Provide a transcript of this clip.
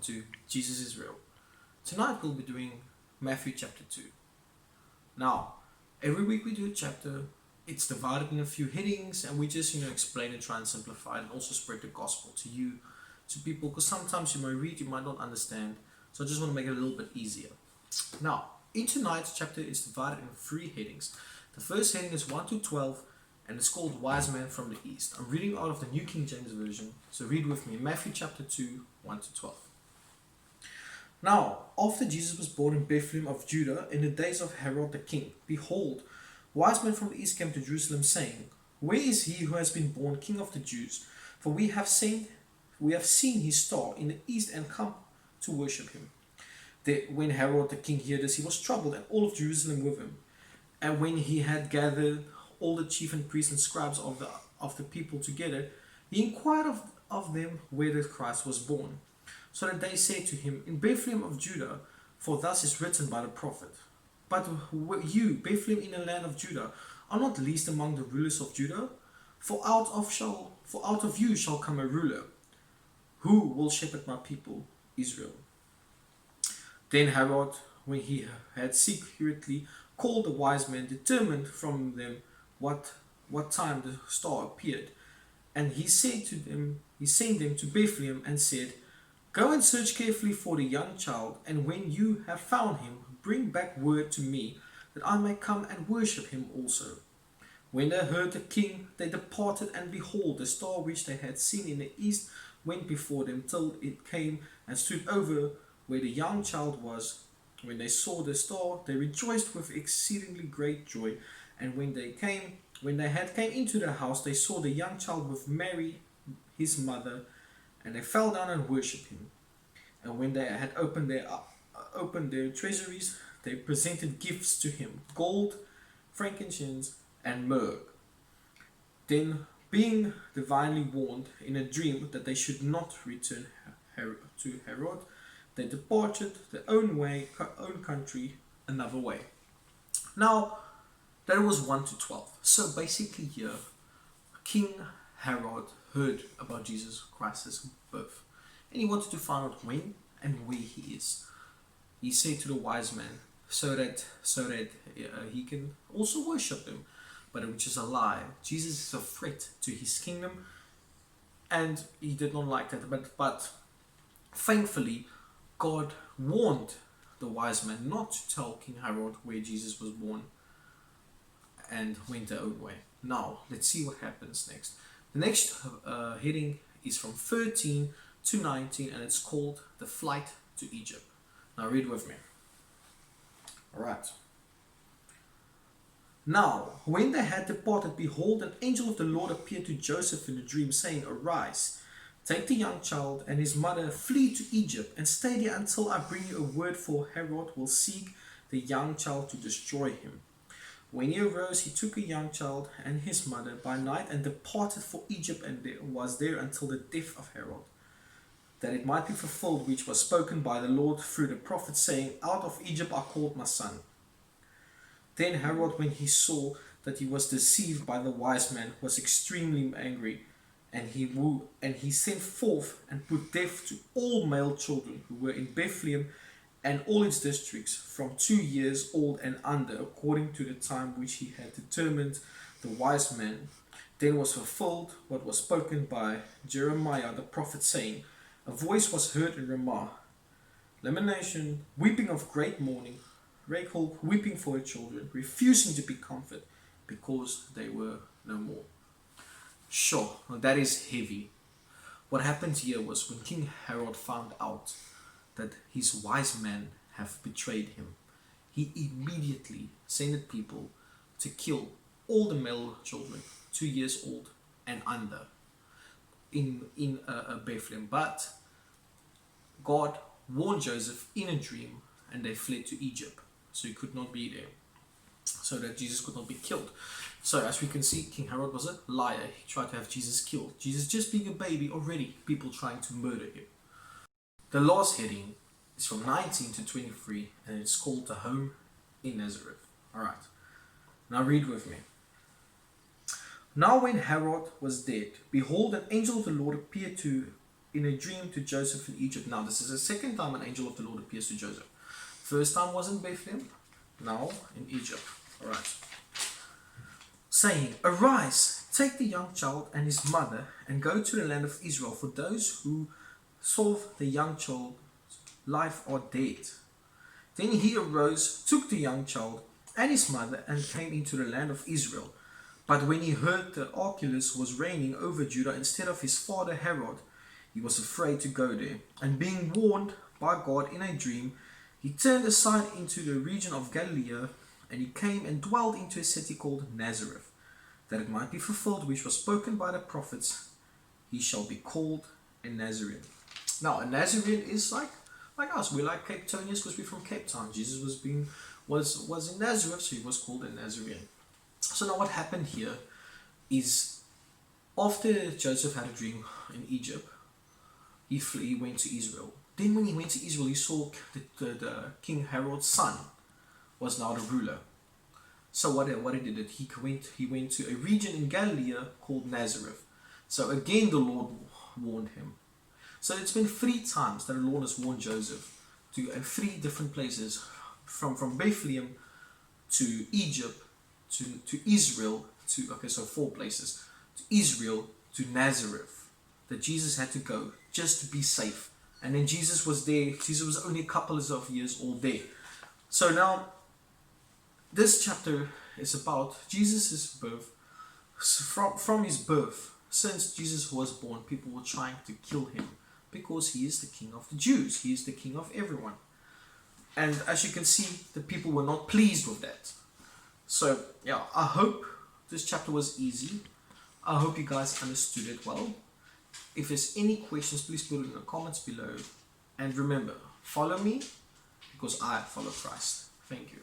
to Jesus is Real. Tonight we'll be doing Matthew chapter 2. Now, every week we do a chapter. It's divided in a few headings, and we just explain and try and simplify it, and also spread the gospel to you, to people, because sometimes you might read, you might not understand. So I just want to make it a little bit easier. Now, in tonight's chapter is divided in three headings. The first heading is 1 to 12, and it's called Wise Man from the East. I'm reading out of the New King James Version, so read with me. Matthew chapter 2, 1 to 12. Now, after Jesus was born in Bethlehem of Judah, in the days of Herod the king, behold, wise men from the east came to Jerusalem, saying, Where is he who has been born King of the Jews? For we have seen his star in the east and come to worship him. When Herod the king heard this, he was troubled, and all of Jerusalem with him. And when he had gathered all the chief and priests and scribes of the people together, he inquired of them where the Christ was born. So that they said to him, In Bethlehem of Judah, for thus is written by the prophet. But you, Bethlehem in the land of Judah, are not least among the rulers of Judah, for out of you shall come a ruler, who will shepherd my people Israel. Then Herod, when he had secretly called the wise men, determined from them what time the star appeared. And he sent them to Bethlehem and said, Go and search carefully for the young child, and when you have found him, bring back word to me, that I may come and worship him also. When they heard the king, they departed, and behold, the star which they had seen in the east went before them till it came and stood over where the young child was. When they saw the star, they rejoiced with exceedingly great joy. And when they had came into the house, they saw the young child with Mary, his mother, and they fell down and worshipped him. And when they had opened their treasuries, they presented gifts to him, gold, frankincense, and myrrh. Then, being divinely warned in a dream that they should not return to Herod, they departed their own country, another way. Now, that was 1 to 12. So basically here, King Herod heard about Jesus Christ's birth, and he wanted to find out when and where he is. He said to the wise man, so that he can also worship him, but which is a lie. Jesus is a threat to his kingdom, and he did not like that. But thankfully, God warned the wise man not to tell King Herod where Jesus was born, and went their own way. Now, let's see what happens next. The next heading is from 13 to 19, and it's called The Flight to Egypt. Now read with me. Alright. Now, when they had departed, behold, an angel of the Lord appeared to Joseph in a dream, saying, Arise, take the young child and his mother, flee to Egypt, and stay there until I bring you a word, for Herod will seek the young child to destroy him. When he arose, he took a young child and his mother by night and departed for Egypt, and was there until the death of Herod, that it might be fulfilled which was spoken by the Lord through the prophet, saying, Out of Egypt I called my son. Then Herod, when he saw that he was deceived by the wise man, was extremely angry, and he sent forth and put death to all male children who were in Bethlehem and all its districts, from 2 years old and under, according to the time which he had determined the wise man. Then was fulfilled what was spoken by Jeremiah the prophet, saying, A voice was heard in Ramah, lamentation, weeping of great mourning, Rachel weeping for her children, refusing to be comforted, because they were no more. Sure, that is heavy. What happened here was when King Herod found out that his wise men have betrayed him, he immediately sent people to kill all the male children 2 years old and under in Bethlehem. But God warned Joseph in a dream, and they fled to Egypt, so he could not be there, so that Jesus could not be killed. So as we can see, King Herod was a liar. He tried to have Jesus killed. Jesus just being a baby, already people trying to murder him. The last heading is from 19 to 23, and it's called The Home in Nazareth. Alright, now read with me. Now when Herod was dead, behold, an angel of the Lord appeared in a dream to Joseph in Egypt. Now this is the second time an angel of the Lord appears to Joseph. First time was in Bethlehem, now in Egypt. Alright. Saying, "Arise, take the young child and his mother, and go to the land of Israel, for those who saw the young child's life are dead." Then he arose, took the young child and his mother, and came into the land of Israel. But when he heard that Archelaus was reigning over Judah instead of his father Herod, he was afraid to go there. And being warned by God in a dream, he turned aside into the region of Galilee, and he came and dwelt into a city called Nazareth, that it might be fulfilled which was spoken by the prophets, "He shall be called a Nazarene." Now, a Nazarene is like us. We're like Cape Townians because we're from Cape Town. Jesus was in Nazareth, so he was called a Nazarene. So now what happened here is, after Joseph had a dream in Egypt, he went to Israel. Then when he went to Israel, he saw the King Herod's son was now the ruler. So what he did, he went to a region in Galilee called Nazareth. So again the Lord warned him. So it's been 3 times that the Lord has warned Joseph to 3 different places, from Bethlehem to Egypt to Israel so 4 places, to Israel to Nazareth, that Jesus had to go just to be safe. And then Jesus was there. Jesus was only a couple of years old there. So now this chapter is about Jesus' birth. From his birth, since Jesus was born, people were trying to kill him because he is the king of the Jews. He is the king of everyone. And as you can see, the people were not pleased with that. So yeah, I hope this chapter was easy. I hope you guys understood it well. If there's any questions, please put it in the comments below. And remember, follow me because I follow Christ. Thank you.